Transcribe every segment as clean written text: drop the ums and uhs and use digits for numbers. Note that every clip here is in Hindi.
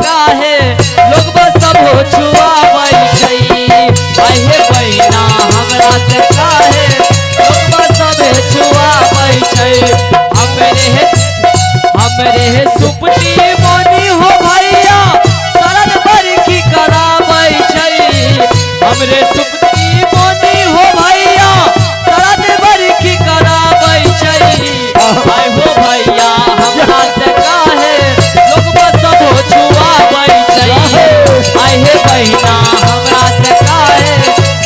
काहे लोग बस सब छुआबै छै अहे बहिना हमरा से काहे लोग बस सब छुआबै छै हमरे सुपटी मोनी हो भैया शरण बरखी कराबै छै हमरे सुपटी मोनी हो भैया शरण बरखी कराबै छै आय हो भैया हमरा से काहे लोग सब छुआबै छै आय हे बहिना हमरा से काहे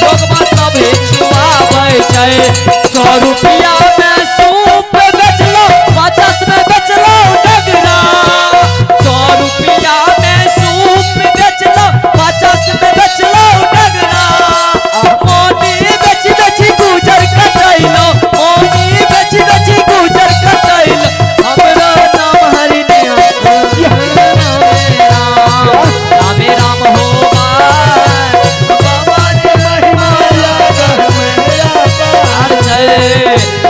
लोग सब छुआबै छै 100 रुपया में सूप बेचलो 50 में बेचलो डगरा 100 रुपया में सूप बेचलो 50 में बेचलो डगरा मोनी बेच गुजर कटैलो मोनी बेच गुजर कटैलो हमरो नाम हरि रामे राम हो बाबा रे महिमा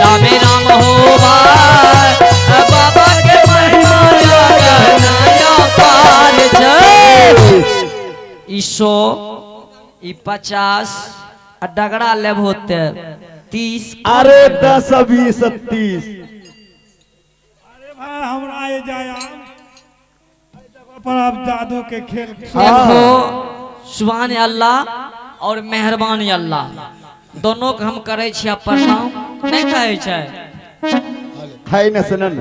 रामे राम हो बाबा के महिमा पार ई 100 ई 50 डगरा लेब होते 30 अरे 10 20 30 अरे भाई हमरा ये जाया पर आप जादू के खेल देखो सुभान अल्लाह और मेहरबान अल्लाह दोनों के हम करे छियै प्रणाम नहीं कहे छै है न सुनन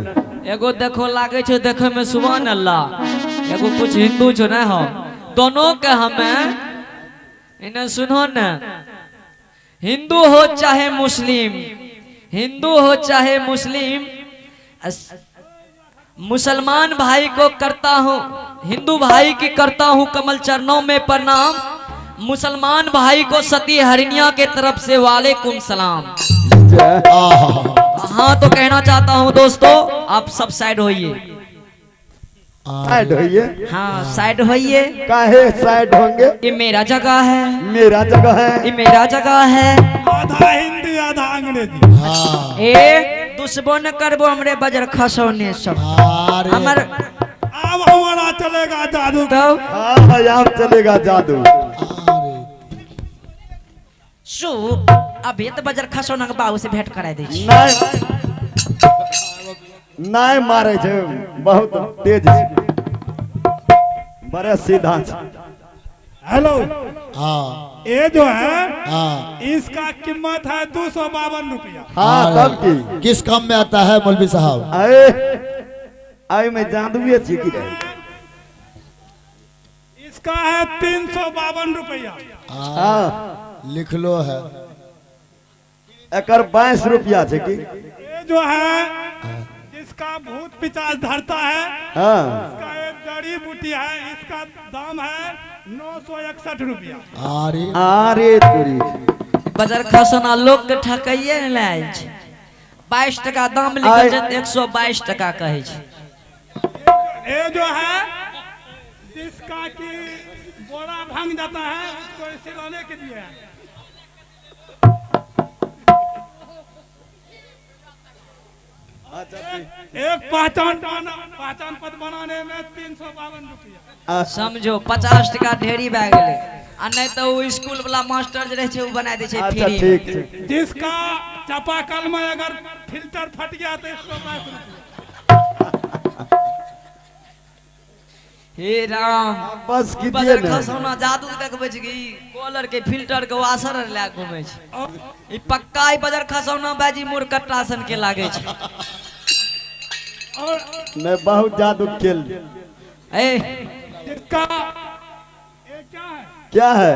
एगो देखो लागे छै देखे में सुभान अल्लाह एगो कुछ हिंदू छो ना हम दोनों के हमें इन्हें सुनो न हिंदू हो चाहे मुस्लिम हिंदू हो चाहे मुस्लिम मुसलमान भाई को करता हूँ हिंदू भाई की करता हूँ कमल चरणों में प्रणाम मुसलमान भाई को सती हरिणिया के तरफ से वालेकुम सलाम। हाँ तो कहना चाहता हूँ दोस्तों आप सब साइड होइए साइड होइए हाँ साइड होइए काहे साइड होंगे ये मेरा जगह है मेरा जगह है ये मेरा जगह है आधा हिंदी आधा अंग्रेजी ए दुश्मन करबो हमरे बजर खसौने सब हमर अब हमारा चलेगा जादू तो हाँ यहाँ चलेगा जादू सु अभी तो बजर खसौना के बाबू से भेंट करा दे छी नहीं मारे छे बहुत तेज छे बड़ा सीधा छे हेलो हाँ ये जो है हाँ इसका कीमत है 252 रुपया। हाँ तब की किस काम में आता है मौलवी साहब? आए आए मैं जादूए छी की रहे इसका है 352 रुपया। हाँ लिख लो है एकर 22 रुपया छे की ये जो है जिसका भूत पिचास धरता है हाँ इसका एक जड़ी बूटी है इसका दाम है 961 रुपया। अरे अरे तेरी बजर खसौना लोग के ठकाइए न लाय छै 22 टका दाम लिखल छै 122 टका कहे छै ये जो है जिसका कि बोरा भांग जाता है उसको सिलाने के लिए है। एक पहचान पत्र बनाने में 352 रुपया। समझो 50 टका ढेरी भए गेलै आ नहीं तो वो स्कूल वाला मास्टर जे रहे छै वो बना दे छै अच्छा फ्री ठीक ठीक जिसका चापाकल में अगर फिल्टर फट गया तो 122 रुपया। हे राम बस कीजिए बजर ना खसौना जादू देखबै छै कि कॉलर के फिल्टर के वाशर ले घुमै छै ई पक्का ई बजर खसौना बाजी मोर कट्टा सन के लागे छै और मैं बहुत जादू खेल ए जिसका ये क्या है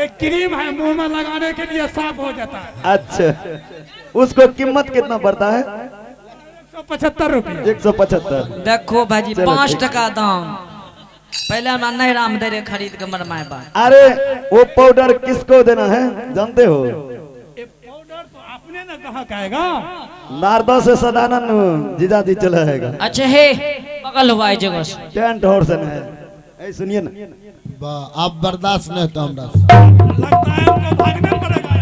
एक क्रीम है मुंह में लगाने के लिए साफ हो जाता है। अच्छा उसको कीमत कितना पड़ता है 175 रुपया। 175 देखो भाजी चलो, 5 ठीक। टका दाम पहले हमरा नहीं राम दे रे खरीद के मरमाए बा अरे वो पाउडर किसको देना है जानते हो ये पाउडर तो आपने ना कहा कहेगा। नारदा से सदानंद जीजाजी चलाएगा अच्छा हे बगल हुआ है जगह से टेंट हॉर्स है ऐ सुनिए ना आप बर्दाश्त नहीं तो हमरा लगता है उनको भागना पड़ेगा।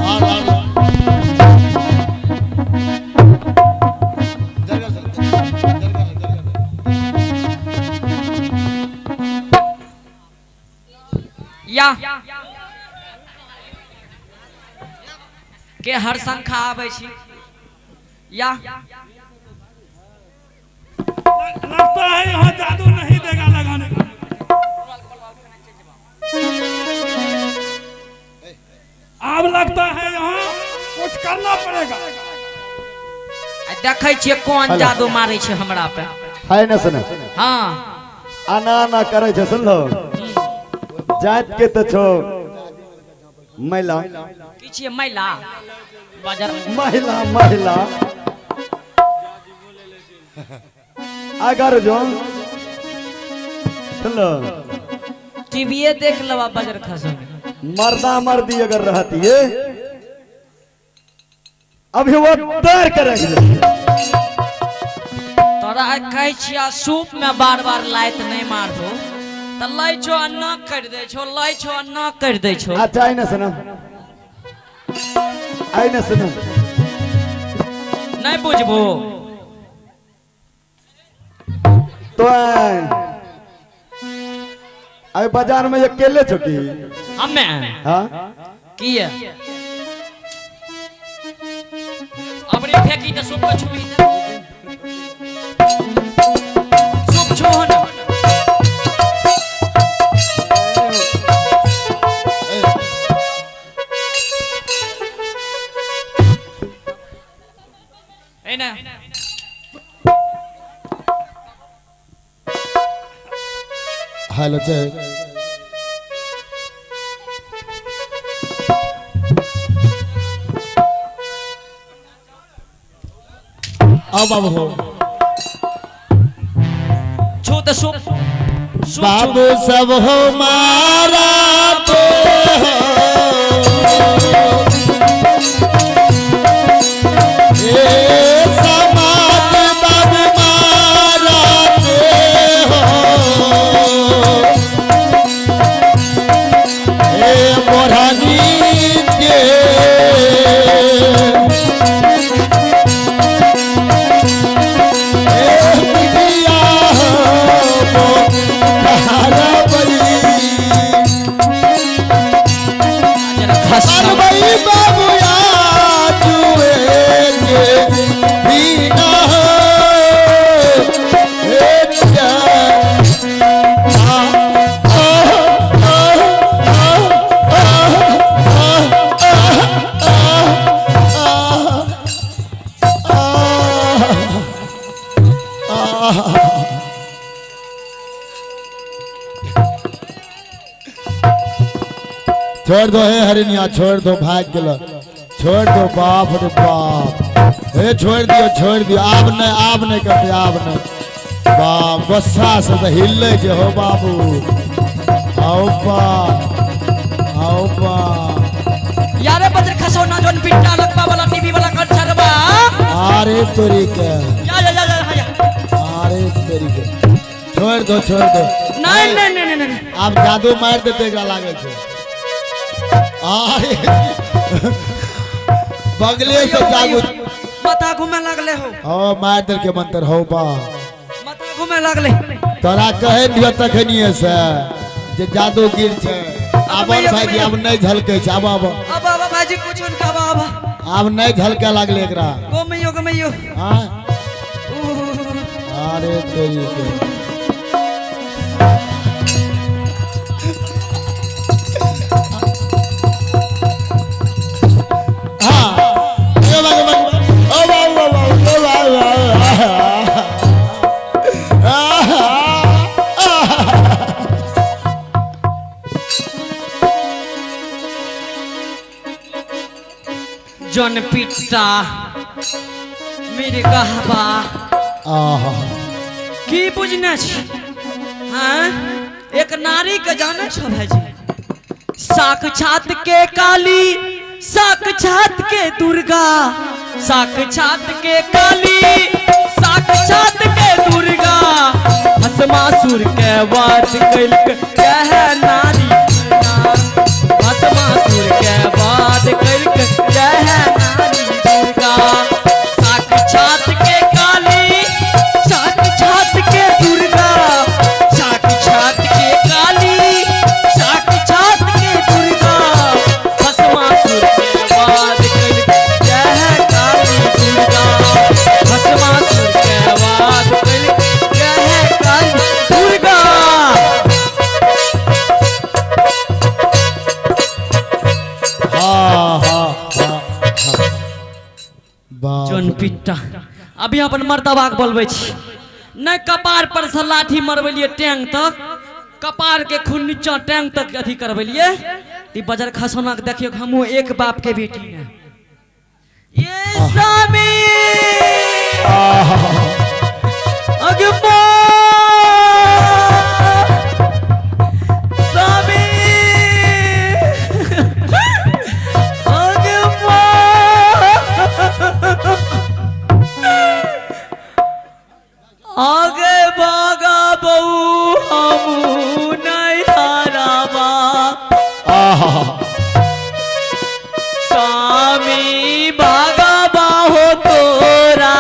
और या के हर संख्या आवे छी या लगता है यहाँ जादू नहीं देगा लगाने का। अब लगता है यहाँ कुछ करना पड़ेगा। देखे छिए कौन जादू मारे छे हमरा पे। है न सुन हाँ आना आना करे छे सुन लो जात के तो छो महिला की छिए महिला बाजार महिला महिला अगर जो सुन लो टीवीए देख लवा बाजार खसम मर्दा मर्दी अगर रहती है अभी वो डर करेंगे तोरा कहे छिया सूप में बार बार लाइत नहीं मार दो त लै छो अन्ना कर दे छो लै छो अन्ना कर दे छो। अच्छा आई ना सुनो नहीं बुझबो तो अभी बाजार में ये केले छुकी हमें हाँ किए अपनी फेंकी तो सूप को छुई सूप छो ना ए ना हेलो चेक अब हो छो तो सूप बाबू सब हो मारा तो ए समाज बाबू मारा हो ए मोरानी के बाबू छोड़ दो हे हरिनिया छोड़ दो भाग गेलो छोड़ दो बाप रे बाप हे छोड़ दियो आब नहीं करते आब नहीं बाप गुस्सा से तो हिले जे हो बाबू आओ बा यारे बजर खसो ना जोन पिट्टा लगवा वाला टीवी वाला कंसर बा अरे तेरी के या अरे तेरी के छोड़ दो नहीं आप जादू मार देते एकरा लागे छे अरे बगले से जादू माथा घूमे लगले हो ओ मार दिल के मंत्र हो बा माथा घूमे लगले तोरा कहे दियो तखनिए से जे जादू गिर छे आबर भाई अब नहीं झलके छे अब भाईजी कुछ उनका बाबा अब नहीं झलके लागले एकरा गमैयो हां अरे तेरी के जन पिट्टा मेरे गहबा की बुझने छी हाँ एक नारी के जाने छो भाईजी साक्षात के काली साक्षात के दुर्गा साक्षात के काली साक्षात के दुर्गा भस्मासुर के वध कैलक कह नारी भस्मासुर के वध कैलक कह नारी दुर्गा साक्षात के काली साक्षात के दुर्गा साक्षात के काली साक्षात तीनटा अभी अपन मर्तबाक बोलबै छी नहीं कपार पर से लाठी मरबेलिए टैंक तक कपार के खून नीचा टैंक तक अथी करबेलिए ती बजर खसोना के देखियो हमहू एक बाप के बेटी है ये स्वामी अगमो स्वामी अगमो आगे भागा बहू हमू नहीं हाराबा स्वामी भागा बाहो तोरा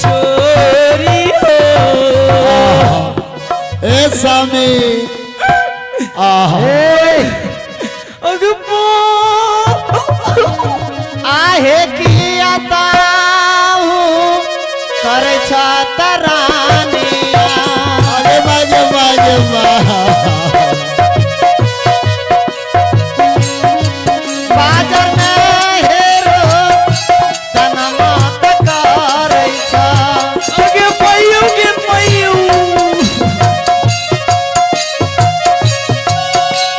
चोरी हो ए स्वामी अगमो आहे किया ताहू करे तरानिया अरे बाजे बाजे बाजार में हेरो तनमत करे आगे पयू के पयू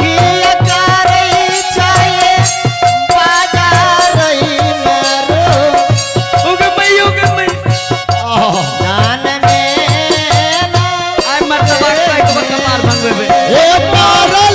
किया करे चाहिए बाजार मेरो ओके पयू के पयू दान में आई मर्तबा का कपार भंगवे ए मारा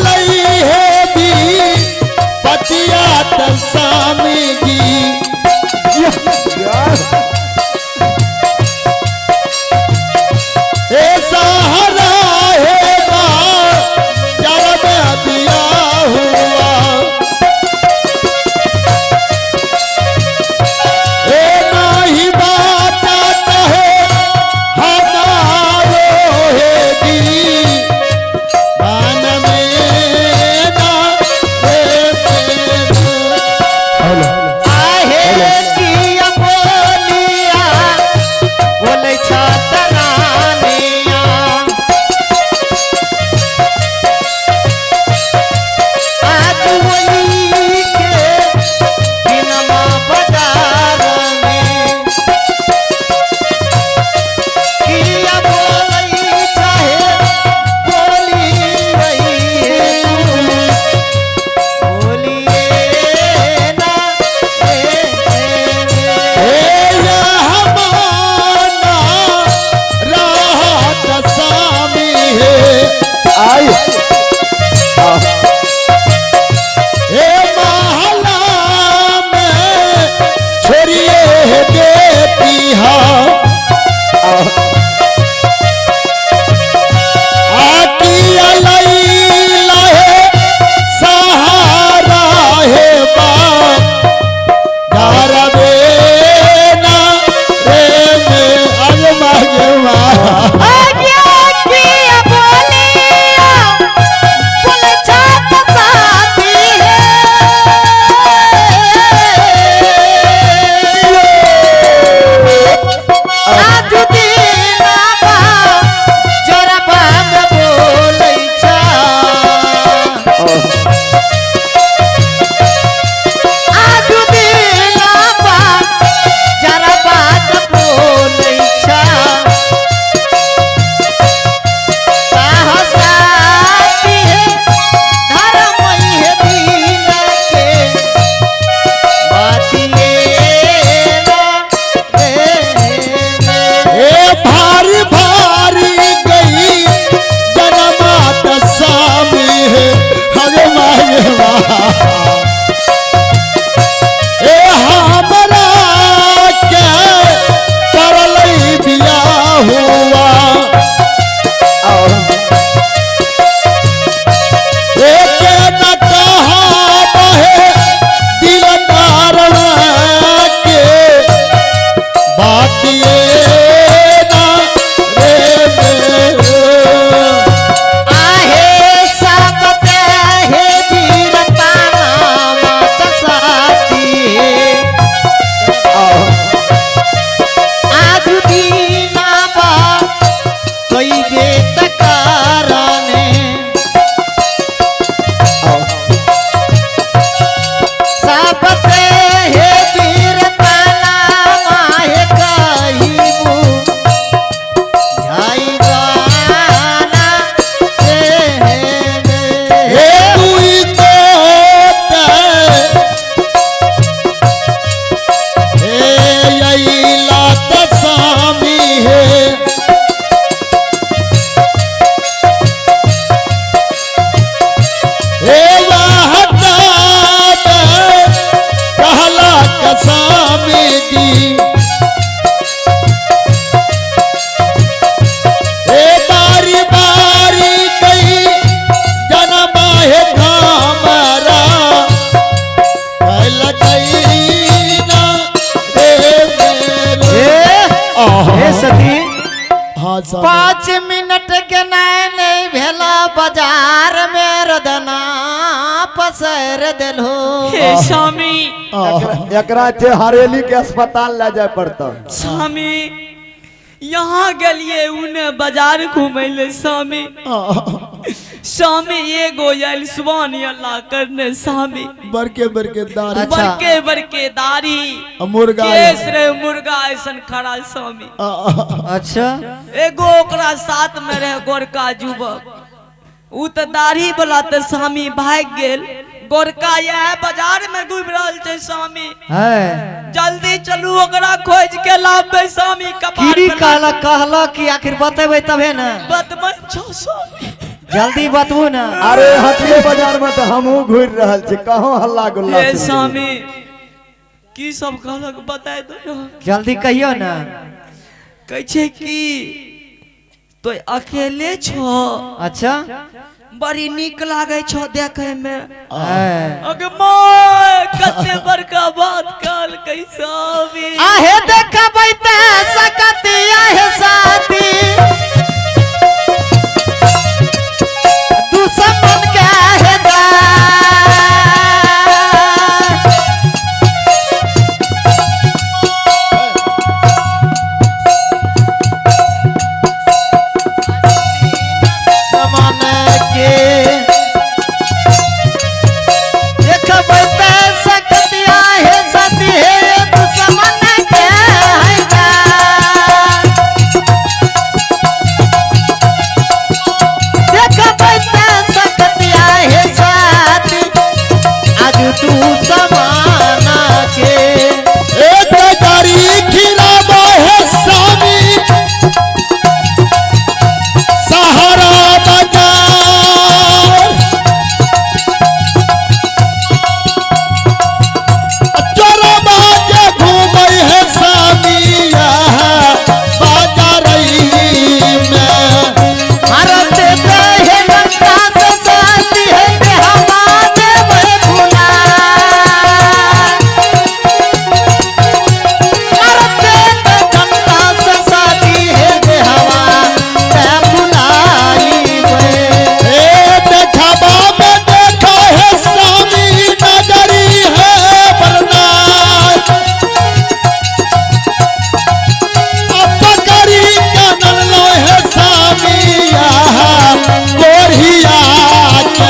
स्वामी जी ए बारी बारी कई जन्म है हमारा कई ना हे सती हाँ स्वामी 5 मिनट के नहीं भेला बाजार में रदना पसर दिलो हे स्वामी एकरा थे हरेली के अस्पताल ले जाए पड़ता। स्वामी यहाँ गलिए उन्हें बाजार घूमे ले स्वामी स्वामी एगो आयुष्मान अल्लाह करने स्वामी बरके बरके दारी अच्छा। बरके बरके दाढ़ी मुर्गा केस रे मुर्गा ऐसन खड़ा स्वामी अच्छा एगो ओकरा साथ में रहे गोरका युवक उ त दाढ़ी वाला त स्वामी भाग गेल गोरका यह बाजार में घूम रहल छै स्वामी है जल्दी चलू ओकरा खोज के लाबे स्वामी कपार कीड़ी पर कहला कि आखिर बतेबे तबे ना बतमन छो स्वामी जल्दी बतबू ना अरे हटिए बाजार में तो हमहू घूर रहल छी कहाँ हल्ला गुल्ला हे सुन रही? स्वामी की सब कहलक बताए दो जल्दी कहियो ना कहै छै कि तो अकेले छो अच्छा बड़ी नीक लागे छो देखे में है। अगे माय कते बड़का बात काल कैसावी आहे देखबै त सकती आहे साथी दुश्मन के आहे दुश्मन के देखबै त सकती आहे साथी हे दुश्मन के है जा देखबै त सकती आहे साथी आज तू समाना के एक दारी खिलाबो है स्वामी सहारा बाजार चोरा बाजे घूमे है स्वामी यहाँ बाजार में भारत है लंका से साथी है हमारे में भुला भारत है लंका से साथी है हवा ते भुलाई वे ए देखबा में देखा है स्वामी नगरी है बरनार अब करी कानन लो है स्वामी यहाँ कोरिया के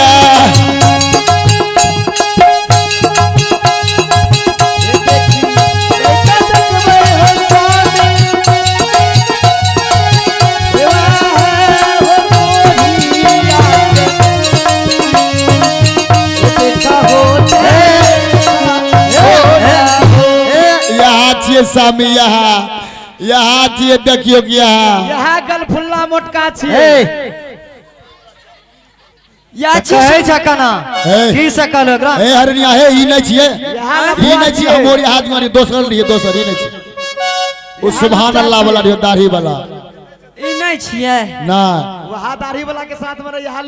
यहाँ छिए स्वामी यहाँ छिए देखियो कि यहाँ यहाँ गलफुल्ला मोटका छी या कहै छ कना हे। की सकल ओकरा ए हरनिया हे ई नहीं छिए ई नहीं छिए मोरी हाथ मारी दोसर लिए दोसर ई नहीं छिए ओ सुभान अल्लाह वाला दाढ़ी वाला ई नहीं छिए ना वहाँ दाढ़ी वाला के साथ में यहाँ